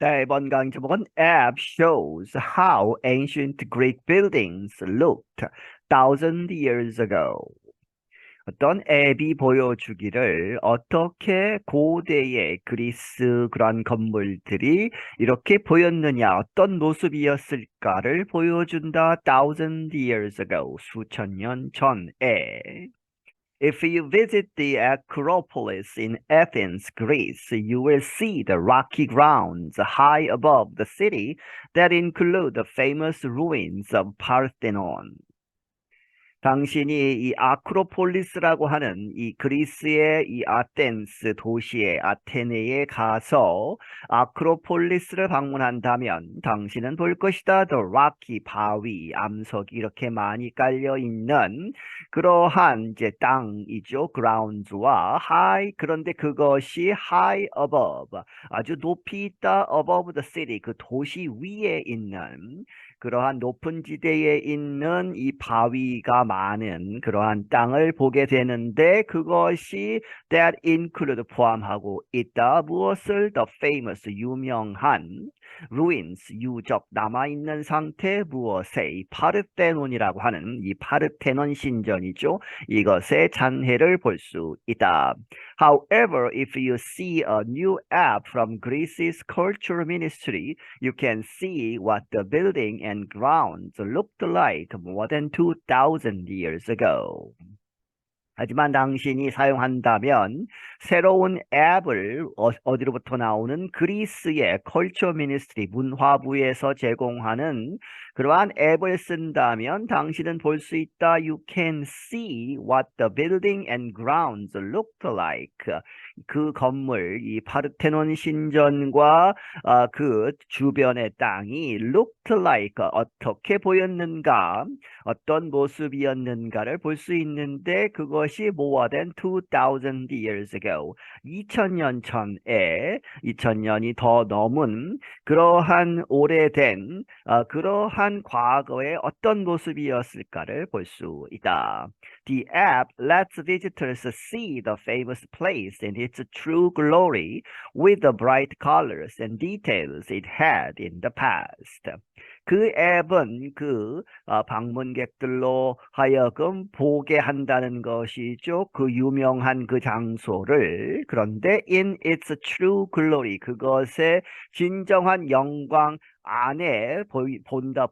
자, 이번 강의 제목은 App shows how ancient Greek buildings looked thousand years ago. 어떤 앱이 보여주기를 어떻게 고대의 그리스 그런 건물들이 이렇게 보였느냐, 어떤 모습이었을까를 보여준다. Thousand years ago, 수천 년 전에. If you visit the Acropolis in Athens, Greece, you will see the rocky grounds high above the city that include the famous ruins of Parthenon. 당신이 이 아크로폴리스라고 하는 이 그리스의 이 아텐스 도시의 아테네에 가서 아크로폴리스를 방문한다면 당신은 볼 것이다. The rocky 바위, 암석이 이렇게 많이 깔려 있는 그러한 이제 땅이죠. grounds와 high, 그런데 그것이 high above, 아주 높이 있다. above the city, 그 도시 위에 있는 그러한 높은 지대에 있는 이 바위가 많은 그러한 땅을 보게 되는데 그것이 that include 포함하고 있다. 무엇을? The famous 유명한 ruins 유적 남아있는 상태 무엇에? 이 파르테논이라고 하는 이 파르테논 신전이죠. 이것의 잔해를 볼 수 있다. However, if you see a new app from Greece's culture ministry, you can see what the building and grounds looked like more than 2,000 years ago. 하지만 당신이 사용한다면 새로운 앱을 어디로부터 나오는 그리스의 컬처 미니스트리 문화부에서 제공하는 그러한 앱을 쓴다면 당신은 볼 수 있다. You can see what the building and grounds looked like. 그 건물, 이 파르테논 신전과 그 주변의 땅이 looked like 어떻게 보였는가, 어떤 모습이었는가를 볼 수 있는데 그것이 more than 2,000 years ago, 2000년 전에 2000년이 더 넘은 그러한 오래된 그러한 과거의 어떤 모습이었을까를 볼 수 있다. The app lets visitors see the famous place in its true glory with the bright colors and details it had in the past. 그 앱은 그 방문객들로 하여금 보게 한다는 것이죠. 그 유명한 그 장소를. 그런데 in its true glory, 그것의 진정한 영광 안에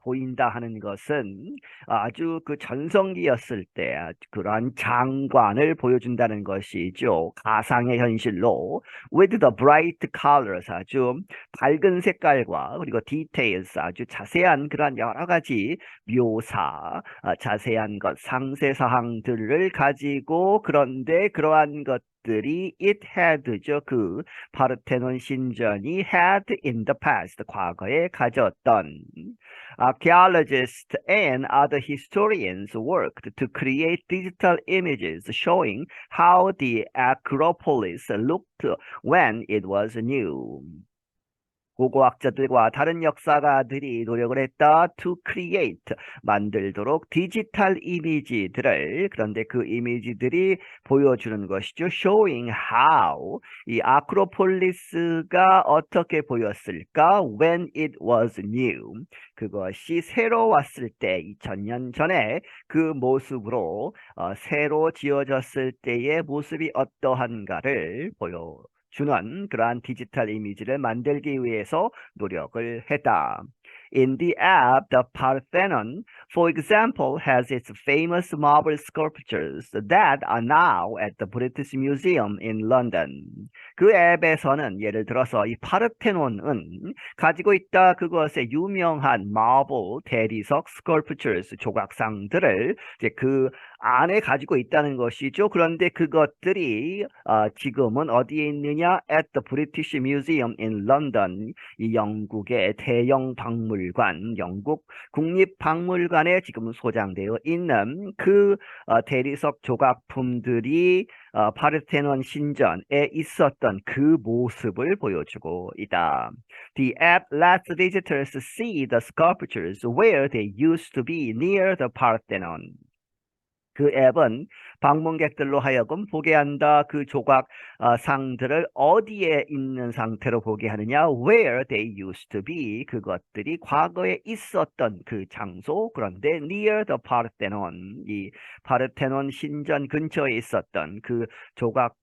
보인다 하는 것은 아주 그 전성기였을 때 그러한 장관을 보여준다는 것이죠. 가상의 현실로 with the bright colors, 아주 밝은 색깔과 그리고 details, 아주 자세한 그러한 여러 가지 묘사, 자세한 것, 상세 사항들을 가지고, 그런데 그러한 것들이 it had죠. 그 파르테논 신전이 had in the past, 과거에 가졌던. Archaeologists and other historians worked to create digital images showing how the Acropolis looked when it was new. 고고학자들과 다른 역사가들이 노력을 했다. To create, 만들도록 디지털 이미지들을. 그런데 그 이미지들이 보여주는 것이죠. Showing how, 이 아크로폴리스가 어떻게 보였을까? When it was new, 그것이 새로 왔을 때, 2000년 전에 그 모습으로 새로 지어졌을 때의 모습이 어떠한가를 주는 그러한 디지털 이미지를 만들기 위해서 노력을 했다. In the app, the Parthenon, for example, has its famous marble sculptures that are now at the British Museum in London. 그 앱에서는 예를 들어서 이 파르테논은 가지고 있다 그것의 유명한 marble 대리석 sculptures 조각상들을 이제 그 안에 가지고 있다는 것이죠. 그런데 그것들이 지금은 어디에 있느냐? At the British Museum in London, 이 영국의 대형 박물관, 영국 국립박물관에 지금 소장되어 있는 그 대리석 조각품들이 파르테논 신전에 있었던 그 모습을 보여주고 있다. The app lets visitors see the sculptures where they used to be near the Parthenon. 그 앱은 방문객들로 하여금 보게 한다. 그 조각 상들을 어디에 있는 상태로 보게 하느냐? Where they used to be. 그것들이 과거에 있었던 그 장소. 그런데 near the Parthenon. 이 파르테논 신전 근처에 있었던 그 조각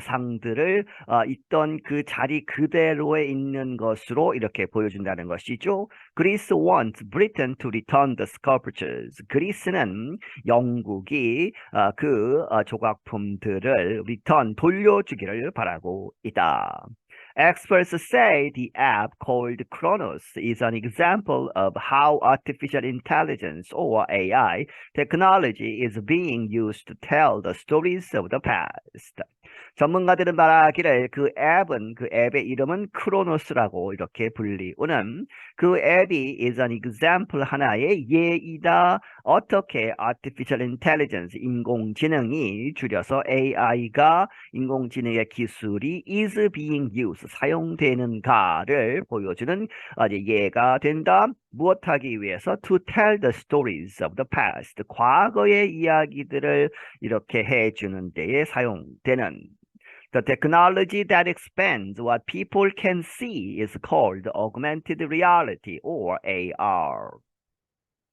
상들을 있던 그 자리 그대로에 있는 것으로 이렇게 보여준다는 것이죠. Greece wants Britain to return the sculptures. 그리스는 영국이 조각품들을 return 돌려주기를 바라고 있다. Experts say the app called Kronos is an example of how artificial intelligence or AI technology is being used to tell the stories of the past. 전문가들은 말하기를 그 앱의 이름은 크로노스라고 이렇게 불리우는 그 앱이 is an example 하나의 예이다. 어떻게 artificial intelligence 인공지능이 줄여서 AI가 인공지능의 기술이 is being used 사용되는가를 보여주는 예가 된다. 무엇하기 위해서 to tell the stories of the past 과거의 이야기들을 이렇게 해주는 데에 사용되는 The technology that expands what people can see is called augmented reality or AR.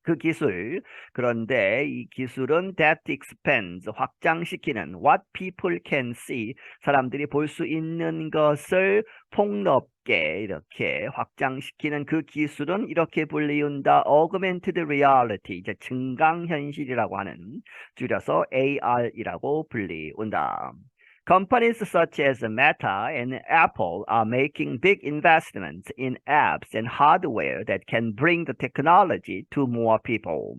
그 기술, 그런데 이 기술은 that expands, 확장시키는 what people can see, 사람들이 볼 수 있는 것을 폭넓게 이렇게 확장시키는 그 기술은 이렇게 불리운다. augmented reality, 이제 증강현실이라고 하는, 줄여서 AR이라고 불리운다. Companies such as Meta and Apple are making big investments in apps and hardware that can bring the technology to more people.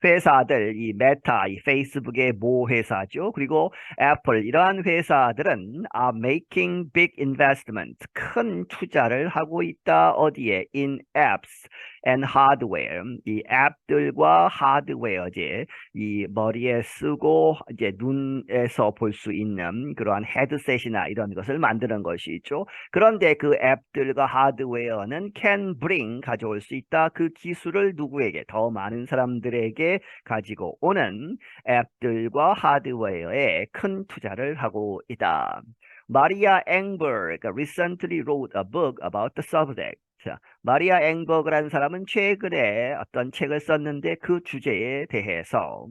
회사들, 이 메타, 이 페이스북의 모 회사죠. 그리고 애플, 이러한 회사들은 are making big investments, 큰 투자를 하고 있다. 어디에? In apps and hardware. 이 앱들과 하드웨어제, 이 머리에 쓰고 이제 눈에서 볼 수 있는 그러한 헤드셋이나 이런 것을 만드는 것이죠. 그런데 그 앱들과 하드웨어는 can bring, 가져올 수 있다. 그 기술을 누구에게? 더 많은 사람들에게 가지고 오는 앱들과 하드웨어에 큰 투자를 하고 있다. 마리아 앵버그 recently wrote a book about the subject. 마리아 앵버그라는 사람은 최근에 어떤 책을 썼는데 그 주제에 대해서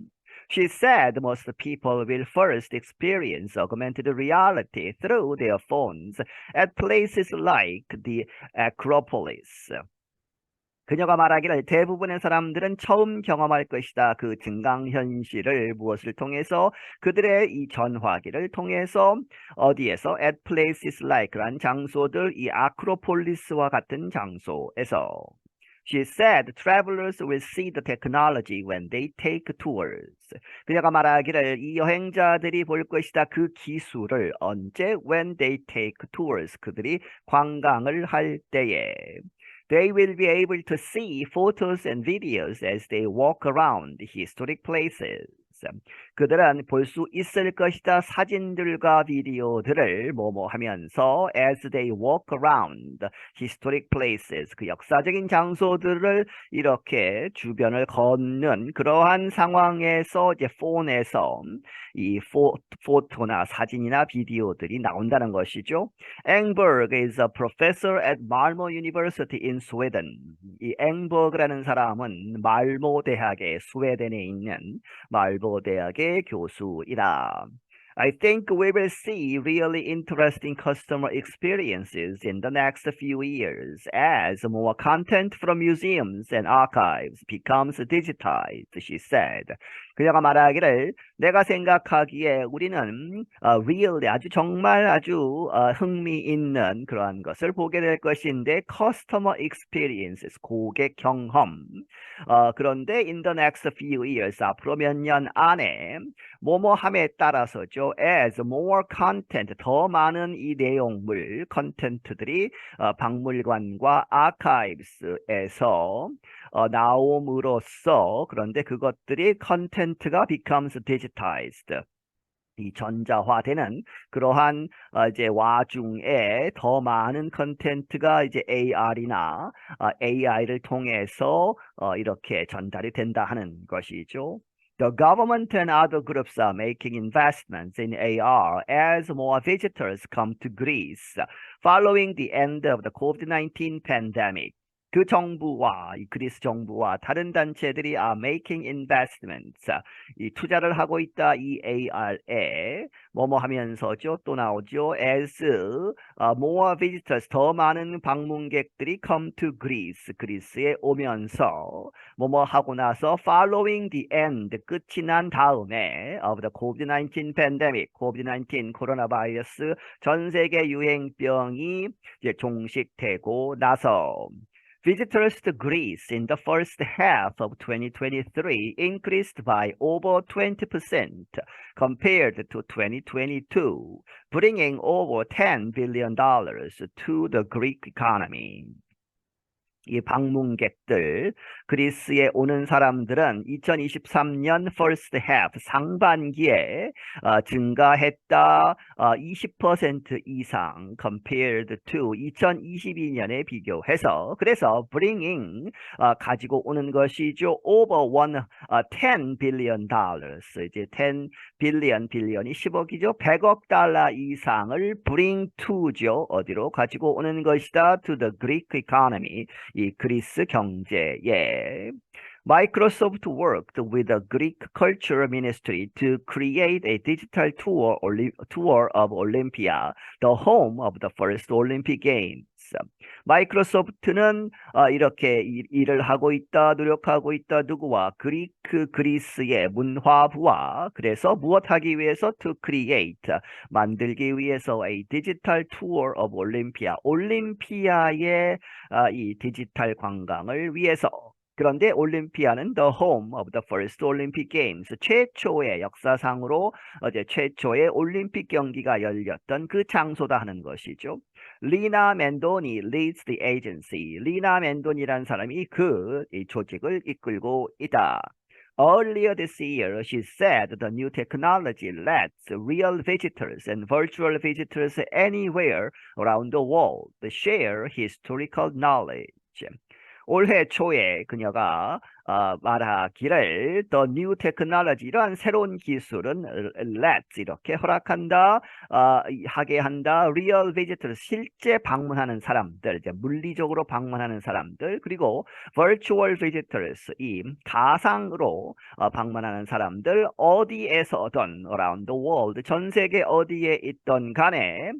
She said most people will first experience augmented reality through their phones at places like the Acropolis. 그녀가 말하기를 대부분의 사람들은 처음 경험할 것이다. 그 증강현실을 무엇을 통해서? 그들의 이 전화기를 통해서 어디에서? At places like란 장소들, 이 아크로폴리스와 같은 장소에서. She said travelers will see the technology when they take tours. 그녀가 말하기를 이 여행자들이 볼 것이다. 그 기술을 언제? When they take tours. 그들이 관광을 할 때에. They will be able to see photos and videos as they walk around historic places. 그들은 볼 수 있을 것이다. 사진들과 비디오들을 뭐뭐 하면서 as they walk around historic places 그 역사적인 장소들을 이렇게 주변을 걷는 그러한 상황에서 이제 폰에서 이 포토나 사진이나 비디오들이 나온다는 것이죠. Engberg is a professor at Malmö University in Sweden. 이 앵버그라는 사람은 말모 대학의 스웨덴에 있는 말모 대학의 교수이다. I think we will see really interesting customer experiences in the next few years as more content from museums and archives becomes digitized, she said. 그녀가 말하기를 내가 생각하기에 우리는 really 아주 정말 아주 흥미있는 그러한 것을 보게 될 것인데 customer experiences 고객 경험 그런데 in the next few years 앞으로 몇 년 안에 뭐뭐함에 따라서죠 as more content 더 많은 이 내용물 컨텐츠들이 박물관과 archives에서 나옴으로써 그런데 그것들이 컨텐츠가 becomes digitized 이 전자화되는 그러한 이제 와중에 더 많은 컨텐츠가 이제 AR이나 AI를 통해서 이렇게 전달이 된다 하는 것이죠. The government and other groups are making investments in AR as more visitors come to Greece following the end of the COVID-19 pandemic. 그 정부와 이 그리스 정부와 다른 단체들이 are making investments. 이 투자를 하고 있다. 이 AR에 뭐뭐 하면서죠. 또 나오죠. As more visitors 더 많은 방문객들이 come to Greece. 그리스에 오면서 뭐뭐 하고 나서 following the end 끝이 난 다음에 of the COVID-19 pandemic. COVID-19 코로나 바이러스 전 세계 유행병이 이제 종식되고 나서 visitors to Greece in the first half of 2023 increased by over 20% compared to 2022, bringing over $10 billion to the Greek economy. 이 방문객들, 그리스에 오는 사람들은 2023년 first half 상반기에 증가했다 20% 이상 compared to 2022년에 비교해서 그래서 bringing 가지고 오는 것이죠. over 10 billion dollars 이제 10 billion 빌리언이 10억이죠. 100억 달러 이상을 bring to죠. 어디로 가지고 오는 것이다. to the Greek economy. 이 그리스 경제에 Microsoft worked with the Greek Culture Ministry to create a digital tour of Olympia, the home of the first Olympic Games. 마이크로소프트는 이렇게 일을 하고 있다, 노력하고 있다. 누구와? 그리스의 문화부와 그래서 무엇하기 위해서? To create, 만들기 위해서 a digital tour of Olympia, 올림피아의 이 디지털 관광을 위해서. 그런데 올림피아는 the home of the first Olympic Games, 최초의 역사상으로 어제 최초의 올림픽 경기가 열렸던 그 장소다 하는 것이죠. 리나 멘도니 leads the agency. 리나 멘도니라는 사람이 이 조직을 이끌고 있다. Earlier this year, she said the new technology lets real visitors and virtual visitors anywhere around the world share historical knowledge. 올해 초에 그녀가 말하기를 the new technology 이러한 새로운 기술은 lets 이렇게 허락한다 하게 한다 real visitors 실제 방문하는 사람들 이제 물리적으로 방문하는 사람들 그리고 virtual visitors 이 가상으로 방문하는 사람들 어디에서든 around the world 전 세계 어디에 있던 간에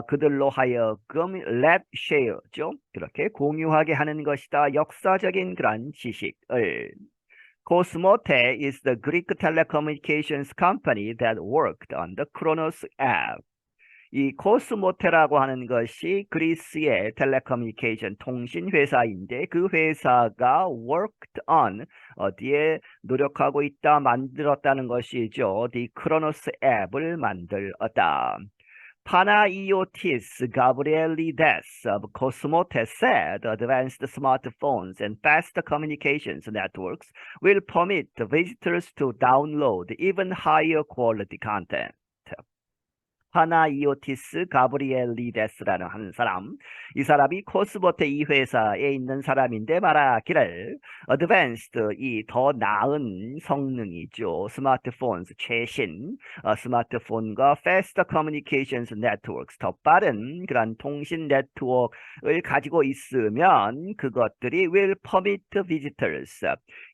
그들로 하여금 let share죠 그렇게 공유하게 하는 것이다 역사적인 그런 지식을 Cosmote is the Greek telecommunications company that worked on the Kronos app. 이 코스모테라고 하는 것이 그리스의 텔레커뮤니케이션 통신 회사인데 그 회사가 worked on 어디에 노력하고 있다 만들었다는 것이죠. The Kronos 앱을 만들었다. Panayotis Gabrielides of Cosmote said advanced smartphones and fast communications networks will permit visitors to download even higher quality content. 파나이오티스 가브리엘리데스라는 한 사람, 이 사람이 코스모테 이 회사에 있는 사람인데 말하기를 advanced 이 더 나은 성능이죠. 스마트폰 최신 스마트폰과 fast communications networks 더 빠른 그런 통신 네트워크를 가지고 있으면 그것들이 will permit visitors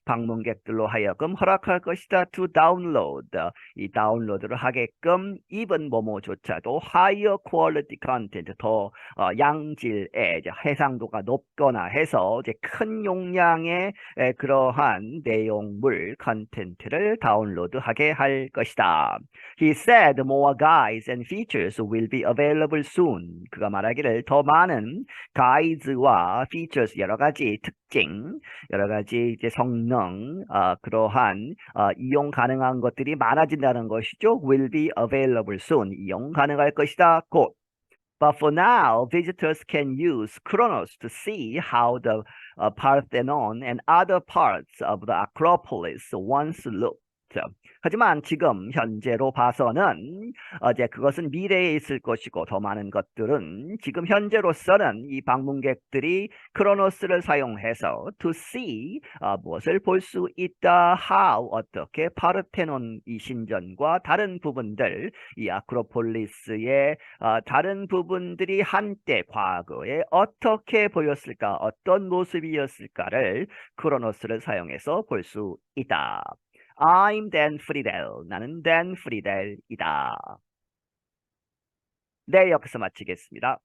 방문객들로 하여금 허락할 것이다. To download 이 다운로드를 하게끔 even 뭐뭐조차도 higher quality content 더 양질의 이제 해상도가 높거나 해서 이제 큰 용량의 그러한 내용물 컨텐츠를 다운로드하게 할 것이다. He said more guides and features will be available soon. 그가 말하기를 더 많은 guides와 features 여러 가지 특징, 여러 가지 이제 성능 그러한 이용 가능한 것들이 많아진다는 것이죠. Will be available soon. 이용 가능할 것이다. 곧. But for now, visitors can use Kronos to see how the Parthenon and other parts of the Acropolis once looked. 하지만 지금 현재로 봐서는 이제 그것은 미래에 있을 것이고 더 많은 것들은 지금 현재로서는 이 방문객들이 크로노스를 사용해서 to see 무엇을 볼 수 있다. how 어떻게 파르테논 이 신전과 다른 부분들 이 아크로폴리스의 다른 부분들이 한때 과거에 어떻게 보였을까 어떤 모습이었을까를 크로노스를 사용해서 볼 수 있다. I'm Dan Friedel. 나는 Dan Friedel이다. 네, 여기서 마치겠습니다.